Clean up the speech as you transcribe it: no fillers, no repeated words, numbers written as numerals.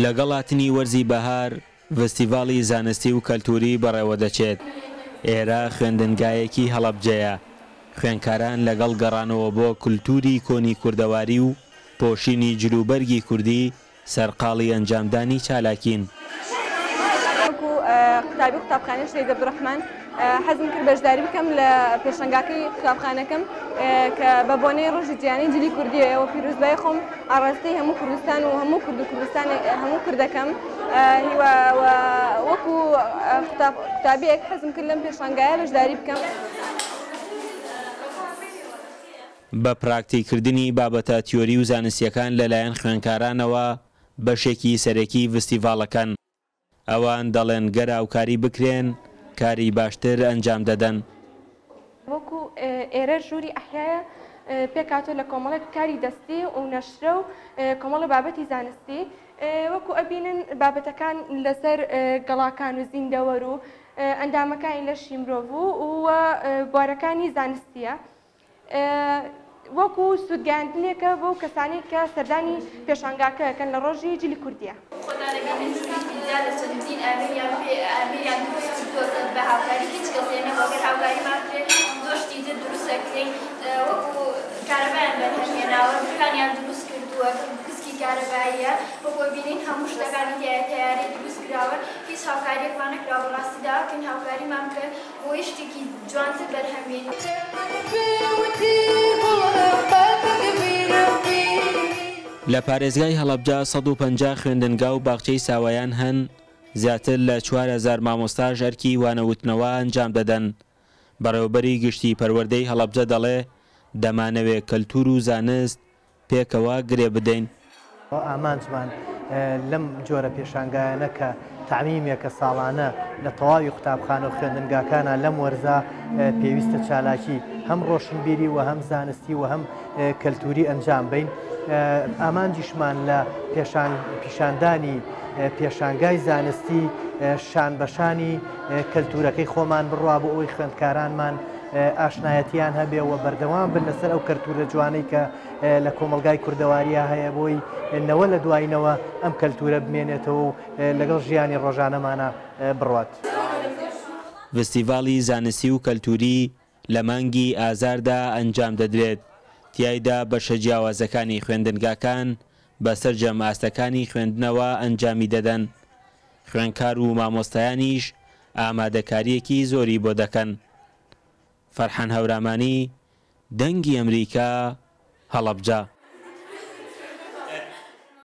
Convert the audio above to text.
لەگەڵ هاتنی وەرزی بەهار فستیڤاڵی زانستی و کەلتوری بەڕێوە دەچێت. ئێرە خوێندنگایەکی هەڵەبجەیە. خوێندکاران لەگەڵ گەڕانەوە بۆ کولتوری کۆنی کوردەواری و پۆشینی جلوبەرگی کوردی سەرقاڵی ئەنجامدانی چالاکین. قوتابی قوتابخانەی شەهید عەبدوڕەحمان حەزم کرد بەشداری بکەم لە پێشەنگاکەی قوتابخانەکەم کە بە بۆنەی ڕۆژی جیهانی جلی کوردیەوە پیرۆزبای خۆم ئاڕاستەی هەموو کوردستان و هەموو کورد و کوردستان هەموو کوردەکەم وەکو قوتابیەک حەزم کرد لەم پێشەنگایە بەشداری بکەم. بە پراکتیکردنی بابەتە تیۆری و زانستیەکان لەلایەن خوێندکارانەوە بەشێکی سەرەکی فستیڤاڵەکەن. ئەوان دەڵێن گەر هاوکاری بکرێن کاری باشتر ئەنجام دەدەن. وەکو ئێرە ژووری ئەحیایە پێکاتۆ لە کۆمەڵێک کاری دەستی و نەشرە و کۆمەڵە بابەتی زانستی وەکو ئەبینن بابەتەکان لەسەر گەڵاکان و زیندەوەر و ئەندامەکانی لەشی مرۆڤ و بوارەکانی زانستیە. وەکو سوودگەاندنێکە بۆ کەسانی کە سەردانی پێشانگاکەکەن لە ڕۆژی جلی کوردیە. بە هاوکاری هیچ کەسێنە بەگەر هاوکاریمان کرێت زۆشتی تر دروستەکرین وەکو کارەبایان بەرهەمهێناوە پلانیان دروست کردووە گسکی کارەباییە وەکو بینین هەموو شتەکانی تیاری دروست کراوە هیچ هاوکاریەکمان نەکراوە بەڕاستیدا کەن هاوکاریمان کرد بۆی شتێکی جوانتر بەرهەمهێنین. لە پارێزگای هەڵەبجە 150 خوێندنگا و باخچەی ساوایان هەن. زیاتر لە 4000 مامۆستا ژەرکی وانەوتنەوە ئەنجام دەدەن. بەڕێوەبەری گشتی پەروەردەی هەڵەبجە دەڵێ دەمانەوێت کەلتور و زانست پێکەوە گرێ بدەین. ئامانجمان لەم جۆرە پێشانگایانە کە تعمیمێکە ساڵانە لە تەواوی قوتابخانە و خوێندنگاکانە لەم وەرزە پێویستە چالاکی هەم ڕۆشنبیری و هەم زانستی و هەم کەلتوری ئەنجام بین. ئامانجیشمان لە پیشاندانی پێشانگای زانستی شان بەشانی کەلتورەکەی خۆمان بڕوا بۆ ئەوی خوێندکارانمان ئاشنایەتیان هەبێ و بەردەوام بن لەسەر ئەو کەلتورە جوانەی کە لە کۆمەلگای کوردەواریە هەیە بۆی نەوە لە دوایینەوە ئەم کەلتورە بمێنێتەوە و لەگەڵ ژیانی ڕۆژانەمانە بڕوات. فستیڤاڵی زانستی و کەلتوری لە مانگی ئازاردا ئەنجام دەدرێت. تیایدا بەشە جیاوازەکانی خوێندنگاکان بەسەرجەم ئاستەکانی خوێندنەوە ئەنجامی دەدەن. خوێندکار و مامۆستایانیش ئامادەکاریەکی زۆری بۆ دەکەن. فەرحان هەورامانی، دەنگی ئەمریکا، هەڵەبجە.